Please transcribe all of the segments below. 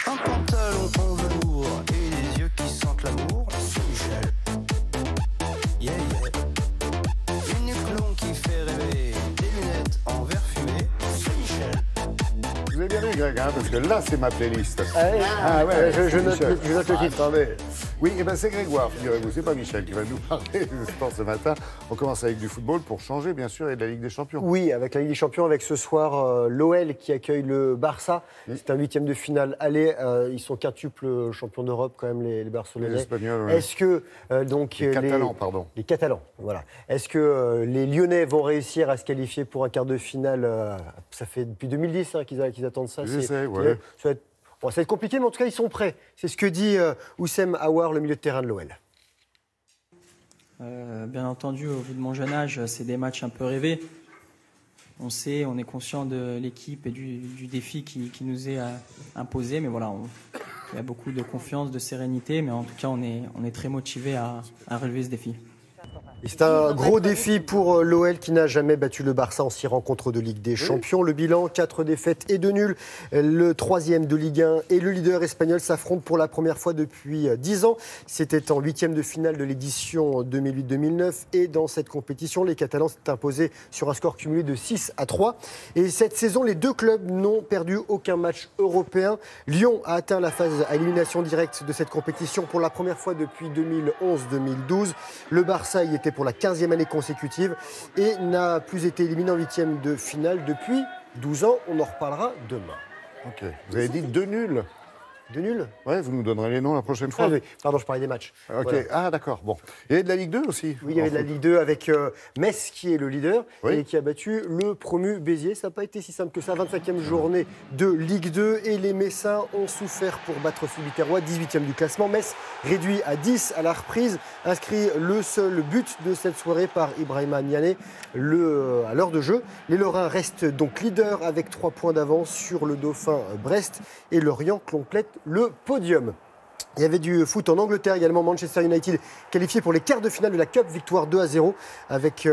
Un pantalon en velours et des yeux qui sentent l'amour, c'est Michel. Yeah, yeah. Une nuque longue qui fait rêver, des lunettes en verre fumé, c'est Michel. Vous avez bien vu, Greg, hein, parce que là, c'est ma playlist. Ouais, je note le titre. Attendez. Oui, et ben c'est Grégoire, figurez-vous, c'est pas Michel qui va nous parler du sport ce matin. On commence avec du football pour changer, bien sûr, et de la Ligue des Champions. Oui, avec la Ligue des Champions, avec ce soir l'OL qui accueille le Barça. C'est un huitième de finale aller. Ils sont quintuples champions d'Europe quand même, les Barcelonais. Les Espagnols, oui. Est-ce que donc Les Catalans, pardon. Les Catalans, voilà. Est-ce que les Lyonnais vont réussir à se qualifier pour un quart de finale Ça fait depuis 2010 qu'ils attendent ça. J'essaie, ouais. Ça va être compliqué, mais en tout cas, ils sont prêts. C'est ce que dit Oussem Aouar, le milieu de terrain de l'OL. Bien entendu, au vu de mon jeune âge, c'est des matchs un peu rêvés. On est conscient de l'équipe et du défi qui nous est imposé. Mais voilà, il y a beaucoup de confiance, de sérénité. Mais en tout cas, on est très motivé à relever ce défi. C'est un gros défi pour l'OL qui n'a jamais battu le Barça en 6 rencontres de Ligue des Champions. Le bilan, 4 défaites et 2 nuls. Le 3e de Ligue 1 et le leader espagnol s'affrontent pour la première fois depuis 10 ans. C'était en 8e de finale de l'édition 2008-2009. Et dans cette compétition, les Catalans s'étaient imposés sur un score cumulé de 6-3. Et cette saison, les deux clubs n'ont perdu aucun match européen. Lyon a atteint la phase à élimination directe de cette compétition pour la première fois depuis 2011-2012. Le Barça y était pour la 15e année consécutive et n'a plus été éliminé en 8e de finale depuis 12 ans. On en reparlera demain. Ok. Vous avez dit 2 nuls. 2 nuls? Ouais, vous nous donnerez les noms la prochaine fois. Oui. Pardon, je parlais des matchs. Ok. Voilà. Ah, d'accord. Bon. Et de la Ligue 2 aussi. Oui, il y avait de la Ligue 2 avec Metz qui est le leader et qui a battu le promu Béziers. Ça n'a pas été si simple que ça. 25e journée de Ligue 2 et les Messins ont souffert pour battre Subiterrois, 18e du classement. Metz réduit à 10 à la reprise, inscrit le seul but de cette soirée par Ibrahima Niané à l'heure de jeu. Les Lorrains restent donc leaders avec 3 points d'avance sur le Dauphin Brest et Lorient complète le podium. Il y avait du foot en Angleterre également. Manchester United qualifié pour les quarts de finale de la Cup, victoire 2-0 avec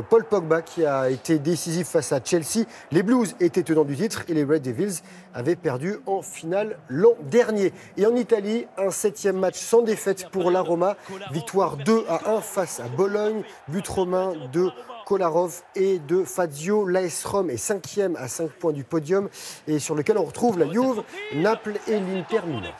Paul Pogba qui a été décisif face à Chelsea. Les Blues étaient tenants du titre et les Red Devils avaient perdu en finale l'an dernier. Et en Italie, un 7e match sans défaite pour la Roma, victoire 2-1 face à Bologne, but romain de Kolarov et de Fazio. L'AS Rome est 5e à 5 points du podium et sur lequel on retrouve la Juve, Naples et l'Inter Milan.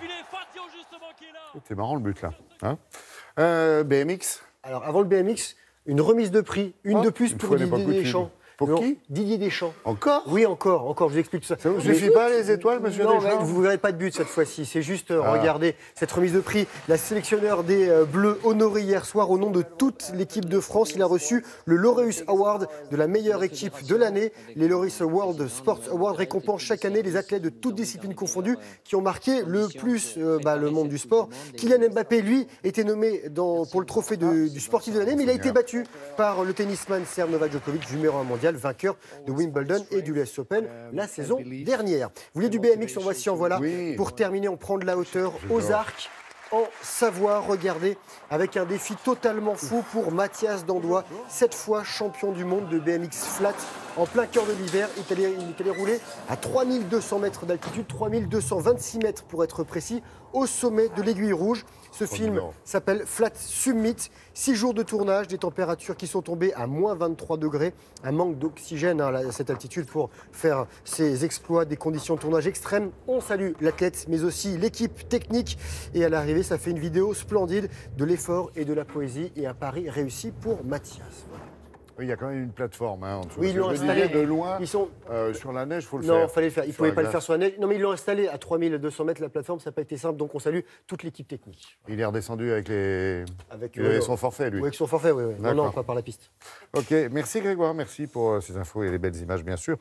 C'est marrant le but là. Hein BMX. Alors avant le BMX, une remise de prix, une de plus pour Didier Deschamps. Pour qui? Didier Deschamps. Encore? Oui, encore. Je vous explique tout ça. Ça vous suffit pas les étoiles, monsieur Non, Deschamps? vous ne verrez pas de but cette fois-ci. C'est juste, regardez, cette remise de prix. La sélectionneur des Bleus honorée hier soir au nom de toute l'équipe de France. Il a reçu le Laureus Award de la meilleure équipe de l'année. Les Laureus World Sports Awards récompensent chaque année les athlètes de toutes disciplines confondues qui ont marqué le plus le monde du sport. Kylian Mbappé, lui, était nommé pour le trophée du sportif de l'année, mais il a été battu par le tennisman serbe Novak Djokovic, numéro 1 mondial, vainqueur de Wimbledon et du US Open la saison dernière. Vous voulez du BMX, en voilà. Oui. Pour terminer, on prend de la hauteur aux Arcs en Savoie. Regardez, avec un défi totalement fou pour Mathias Dandois, 7 fois champion du monde de BMX flat. En plein cœur de l'hiver, il est allé rouler à 3200 mètres d'altitude, 3226 mètres pour être précis, au sommet de l'Aiguille Rouge. Ce film s'appelle Flat Summit. 6 jours de tournage, des températures qui sont tombées à moins 23 degrés, un manque d'oxygène à cette altitude pour faire ces exploits, des conditions de tournage extrêmes. On salue l'athlète, mais aussi l'équipe technique. Et à l'arrivée, ça fait une vidéo splendide de l'effort et de la poésie et un pari réussi pour Mathias. Oui, il y a quand même une plateforme. Hein, oui, ils l'ont installé de loin. Ils sont... sur la neige, il faut le faire. Non, il fallait le faire. Ils ne pouvaient pas le faire sur la neige. Non, mais ils l'ont installé à 3200 mètres la plateforme. Ça n'a pas été simple. Donc on salue toute l'équipe technique. Il est redescendu avec les. Avec son forfait, lui. Oui, avec son forfait, oui. Non, pas par la piste. Ok, merci Grégoire. Merci pour ces infos et les belles images, bien sûr.